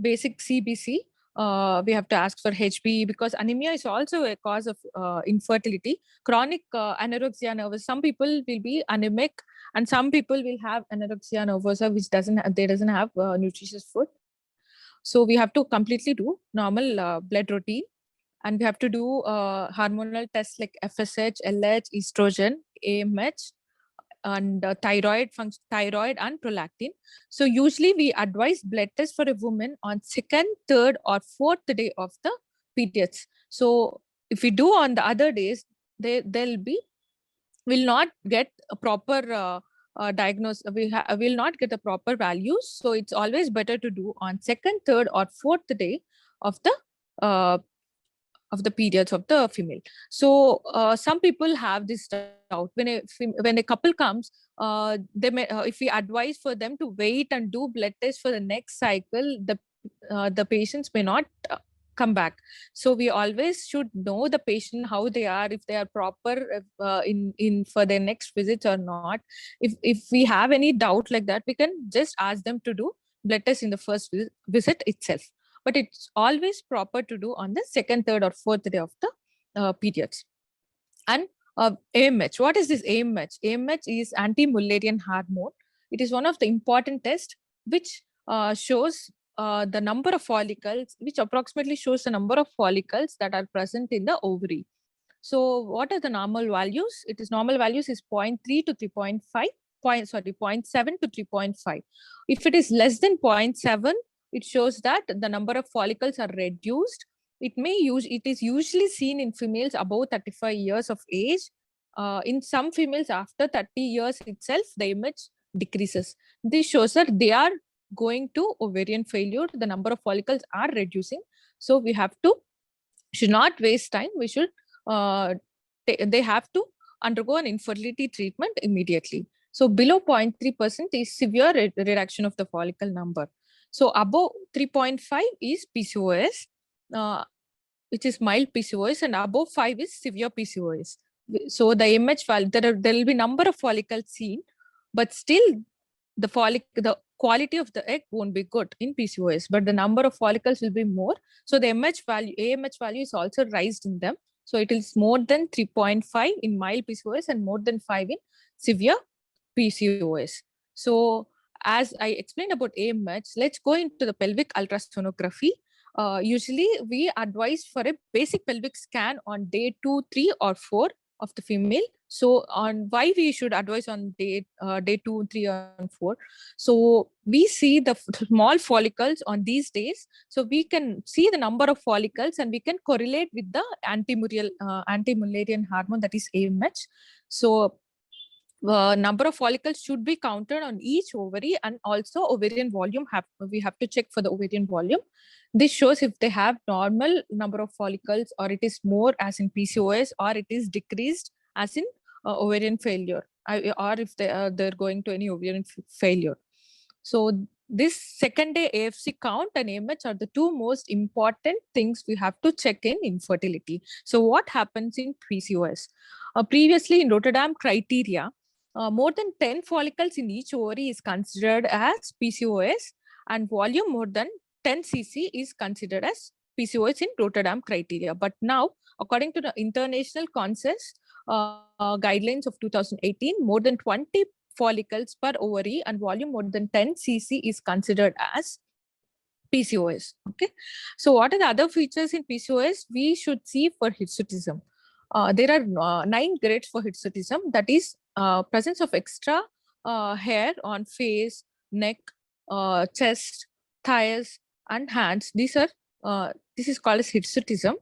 basic CBC. We have to ask for HB because anemia is also a cause of infertility. Chronic anorexia nervosa. Some people will be anemic, and some people will have anorexia nervosa, which doesn't have nutritious food. So we have to completely do normal blood routine, and we have to do hormonal tests like FSH, LH, estrogen, AMH, and thyroid and prolactin. So usually we advise blood test for a woman on second, third, or fourth day of the periods. So if we do on the other days, they'll be will not get a proper diagnosis. Will not get the proper values. So it's always better to do on second, third, or fourth day of the uh, periods of the female. So some people have this doubt when a couple comes. They may, if we advise for them to wait and do blood test for the next cycle, the patients may not come back. So we always should know the patient how they are, if they are proper in for their next visits or not. If we have any doubt like that, we can just ask them to do blood test in the first visit itself. But it's always proper to do on the second, third, or fourth day of the periods. And AMH. What is this AMH? AMH is anti-Mullerian hormone. It is one of the important tests which shows the number of follicles, which approximately shows the number of follicles that are present in the ovary. So what are the normal values? It is normal values is 0.3 to 3.5, 0.7 to 3.5. If it is less than 0.7, it shows that the number of follicles are reduced. It is usually seen in females above 35 years of age. In some females after 30 years itself, the image decreases. This shows that they are going to ovarian failure. The number of follicles are reducing. So we should not waste time. We should they have to undergo an infertility treatment immediately. So below 0.3% is severe reduction of the follicle number. So above 3.5 is PCOS, which is mild PCOS, and above 5 is severe PCOS. So the AMH value, there will be number of follicles seen, but still the quality of the egg won't be good in PCOS, but the number of follicles will be more. So the AMH value is also raised in them. So it is more than 3.5 in mild PCOS and more than 5 in severe PCOS. So as I explained about AMH, let's go into the pelvic ultrasonography. Usually we advise for a basic pelvic scan on day 2, 3, or 4 of the female. So on why we should advise on day 2, 3, and 4. So we see the small follicles on these days. So we can see the number of follicles and we can correlate with the anti-Mullerian hormone, that is AMH. So number of follicles should be counted on each ovary, and also ovarian volume we have to check for the ovarian volume. This shows if they have normal number of follicles, or it is more as in PCOS, or it is decreased as in ovarian failure, or if they're going to any ovarian failure. So this second day AFC count and AMH are the two most important things we have to check in infertility. So what happens in PCOS? Previously in Rotterdam criteria, more than 10 follicles in each ovary is considered as PCOS, and volume more than 10 cc is considered as PCOS in Rotterdam criteria. But now, according to the international consensus guidelines of 2018, more than 20 follicles per ovary and volume more than 10 cc is considered as PCOS. Okay. So what are the other features in PCOS we should see for hirsutism? There are 9 grades for hirsutism, that is presence of extra hair on face, neck, chest, thighs, and hands. This is called as hirsutism.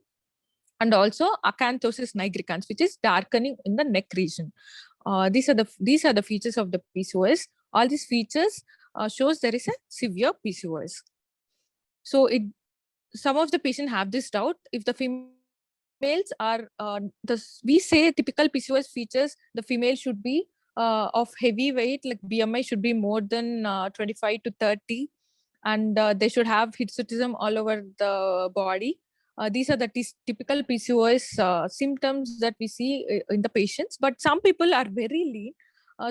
And also acanthosis nigricans, which is darkening in the neck region. These are the features of the PCOS. All these features shows there is a severe PCOS. So some of the patients have this doubt. If the females are we say typical PCOS features, the female should be of heavy weight, like BMI should be more than 25 to 30, and they should have hirsutism all over the body. These are the typical PCOS symptoms that we see in the patients. But some people are very lean.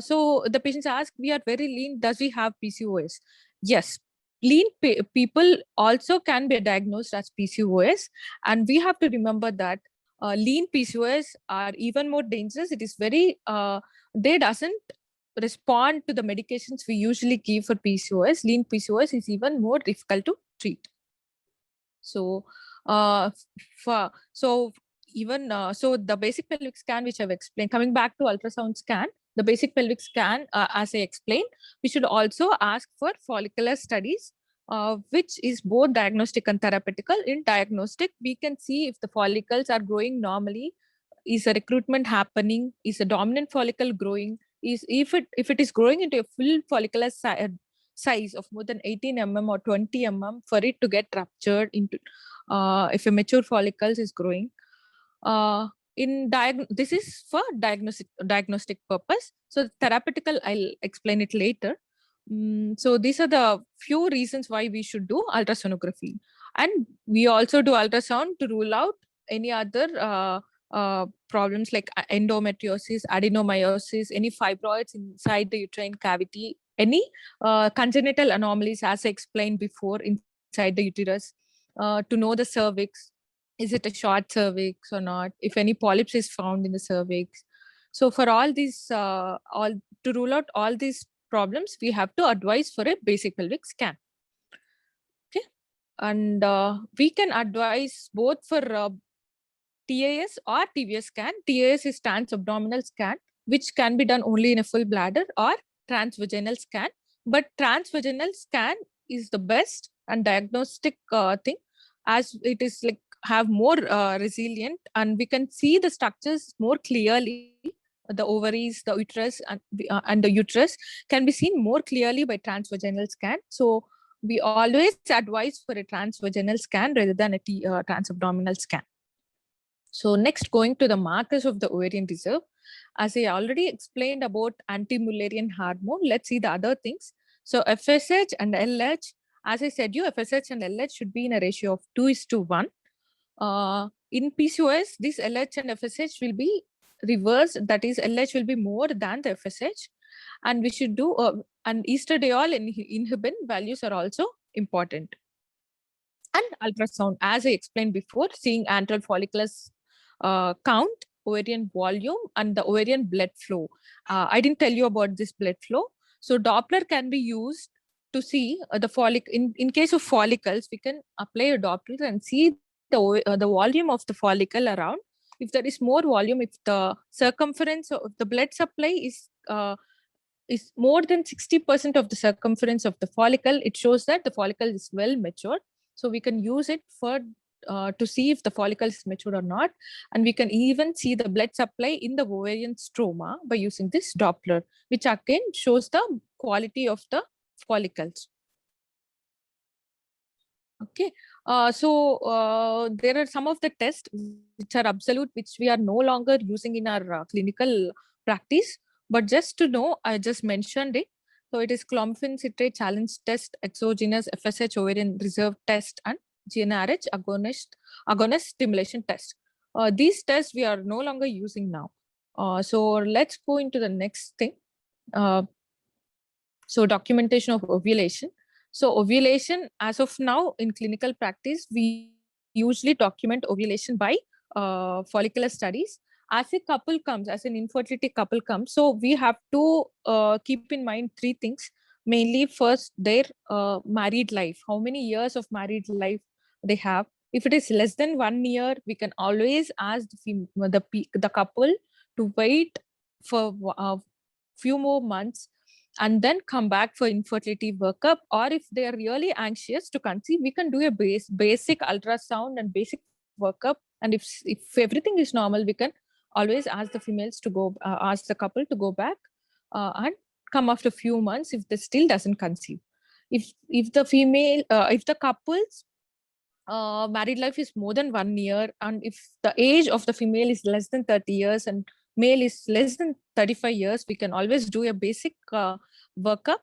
So the patients ask, we are very lean, does we have PCOS? Yes, lean people also can be diagnosed as PCOS, and we have to remember that lean PCOS are even more dangerous. It is very they doesn't respond to the medications we usually give for PCOS. Lean PCOS is even more difficult to treat. So, so the basic pelvic scan, which I've explained, coming back to ultrasound scan, the basic pelvic scan, as I explained, we should also ask for follicular studies, which is both diagnostic and therapeutical. In diagnostic, we can see if the follicles are growing normally, is a recruitment happening, is a dominant follicle growing, is if it is growing into a full follicular size of more than 18 mm or 20 mm for it to get ruptured into if a mature follicles is growing. This is for diagnostic purpose. So therapeutical, I'll explain it later. So these are the few reasons why we should do ultrasonography, and we also do ultrasound to rule out any other problems like endometriosis, adenomyosis, any fibroids inside the uterine cavity, any congenital anomalies, as I explained before, inside the uterus, to know the cervix. Is it a short cervix or not? If any polyps is found in the cervix. So for all these, all to rule out all these problems, we have to advise for a basic pelvic scan. Okay, and we can advise both for TAS or TVS scan. TAS is trans-abdominal scan, which can be done only in a full bladder, or transvaginal scan. But transvaginal scan is the best and diagnostic thing, as it is like have more resilient, and we can see the structures more clearly. The ovaries, the uterus, and the uterus can be seen more clearly by transvaginal scan. So we always advise for a transvaginal scan rather than a trans-abdominal scan. So next, going to the markers of the ovarian reserve. As I already explained about anti-Mullerian hormone, let's see the other things. So FSH and LH, as I said you, FSH and LH should be in a ratio of 2:1. In PCOS, this LH and FSH will be reversed. That is, LH will be more than the FSH. And we should do, and estradiol and inhibin values are also important. And ultrasound, as I explained before, seeing antral follicles count, ovarian volume, and the ovarian blood flow. I didn't tell you about this blood flow. So Doppler can be used to see the follicle. In case of follicles, we can apply a Doppler and see the volume of the follicle around. If there is more volume, if the circumference of the blood supply is more than 60% of the circumference of the follicle, it shows that the follicle is well matured. So we can use it for to see if the follicle is mature or not. And we can even see the blood supply in the ovarian stroma by using this Doppler, which again shows the quality of the follicles. Okay, there are some of the tests which are absolute, which we are no longer using in our clinical practice. But just to know, I just mentioned it. So it is clomiphene citrate challenge test, exogenous FSH ovarian reserve test, and GnRH agonist stimulation test. These tests we are no longer using now. So let's go into the next thing. So documentation of ovulation. So ovulation, as of now in clinical practice, we usually document ovulation by follicular studies. As a couple comes, as an infertility couple comes, so we have to keep in mind three things. Mainly, first, their married life. How many years of married life they have? If it is less than 1 year, we can always ask the couple to wait for a few more months and then come back for infertility workup. Or if they are really anxious to conceive, we can do a basic ultrasound and basic workup. And if everything is normal, we can always ask the females to go, ask the couple to go back and come after a few months if they still doesn't conceive. If the female, if the couple's married life is more than 1 year, and if the age of the female is less than 30 years and male is less than 35 years, we can always do a basic workup,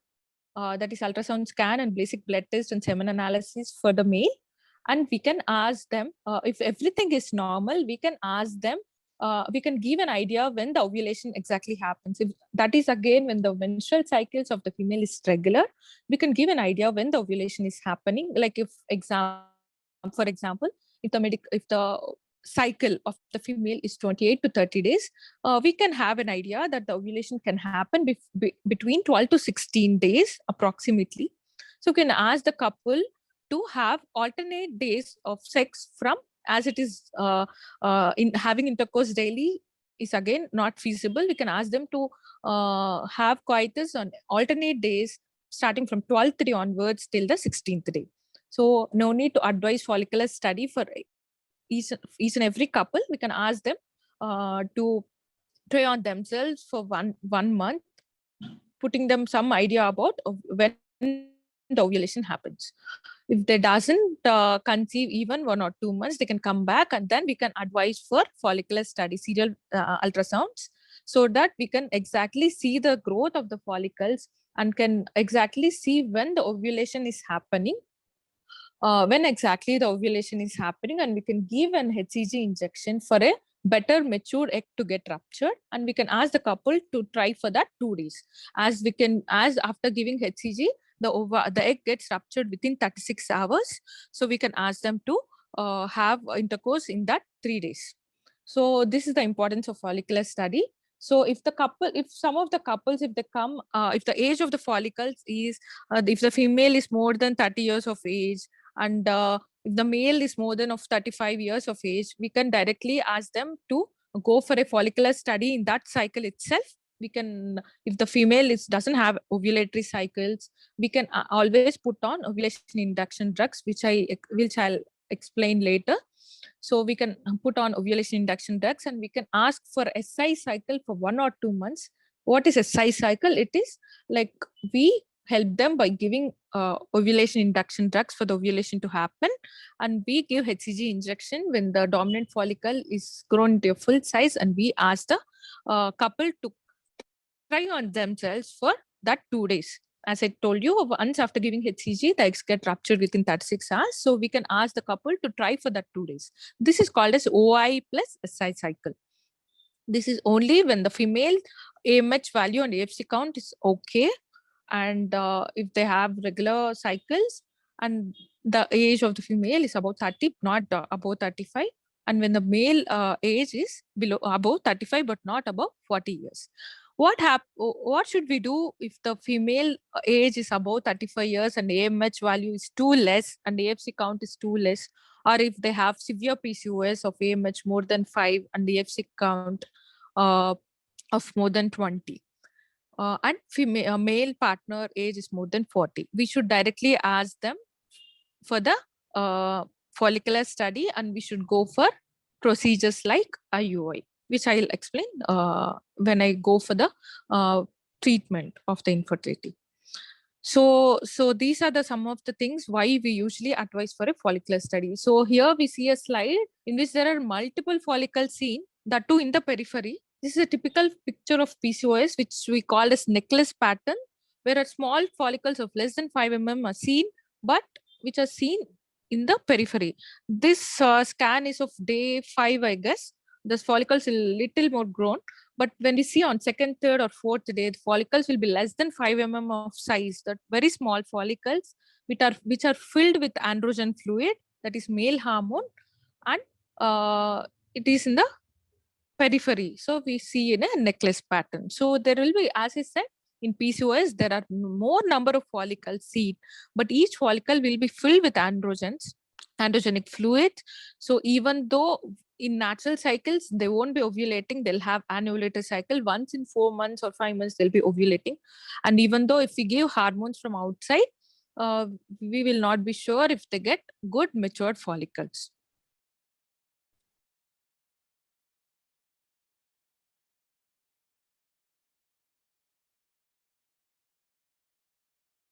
that is ultrasound scan and basic blood test and semen analysis for the male. And we can ask them, if everything is normal, we can ask them we can give an idea when the ovulation exactly happens. If that is again when the menstrual cycles of the female is regular, we can give an idea when the ovulation is happening. Like if for example, if the cycle of the female is 28 to 30 days, we can have an idea that the ovulation can happen between 12 to 16 days approximately. So we can ask the couple to have alternate days of sex from, as it is in having intercourse daily is again not feasible. We can ask them to have coitus on alternate days starting from 12th day onwards till the 16th day. So no need to advise follicular study for each and every couple. We can ask them to try on themselves for one month, putting them some idea about when the ovulation happens. If they doesn't conceive even 1 or 2 months, they can come back, and then we can advise for follicular study, serial ultrasounds, so that we can exactly see the growth of the follicles and can exactly see when the ovulation is happening, when exactly the ovulation is happening, and we can give an HCG injection for a better matured egg to get ruptured, and we can ask the couple to try for that 2 days. As after giving HCG, the egg gets ruptured within 36 hours, so we can ask them to have intercourse in that 3 days. So this is the importance of follicular study. So if some of the couples, if they come, if the age of the follicles is, if the female is more than 30 years of age, and if the male is more than of 35 years of age, we can directly ask them to go for a follicular study in that cycle itself. We can, if the female doesn't have ovulatory cycles, we can always put on ovulation induction drugs, which I'll explain later. So we can put on ovulation induction drugs, and we can ask for SI cycle for 1 or 2 months. What is SI cycle? It is like we help them by giving ovulation induction drugs for the ovulation to happen, and we give HCG injection when the dominant follicle is grown to a full size, and we ask the couple to try on themselves for that 2 days. As I told you, once after giving HCG, the eggs get ruptured within 36 hours. So we can ask the couple to try for that 2 days. This is called as OI plus SI cycle. This is only when the female AMH value and AFC count is okay, and if they have regular cycles, and the age of the female is about 30, not above 35, and when the male age is above 35 but not above 40 years. What should we do if the female age is above 35 years and AMH value is too less and AFC count is too less, or if they have severe PCOS of AMH more than 5 and AFC count of more than 20? And male partner age is more than 40. We should directly ask them for the follicular study, and we should go for procedures like IUI, which I'll explain when I go for the treatment of the infertility. So these are some of the things why we usually advise for a follicular study. So here we see a slide in which there are multiple follicles seen, that too in the periphery. This is a typical picture of PCOS, which we call as necklace pattern, where a small follicles of less than 5 mm are seen, but which are seen in the periphery. This scan is of day 5, I guess. The follicles are a little more grown, but when we see on 2nd, 3rd, or 4th day, the follicles will be less than 5 mm of size. That very small follicles, which are filled with androgen fluid, that is male hormone, and it is in the periphery. So we see in a necklace pattern. So there will be, as I said, in PCOS, there are more number of follicles seen, but each follicle will be filled with androgenic fluid. So even though in natural cycles, they won't be ovulating, they'll have anovulator cycle. Once in 4 months or 5 months, they'll be ovulating. And even though if we give hormones from outside, we will not be sure if they get good matured follicles.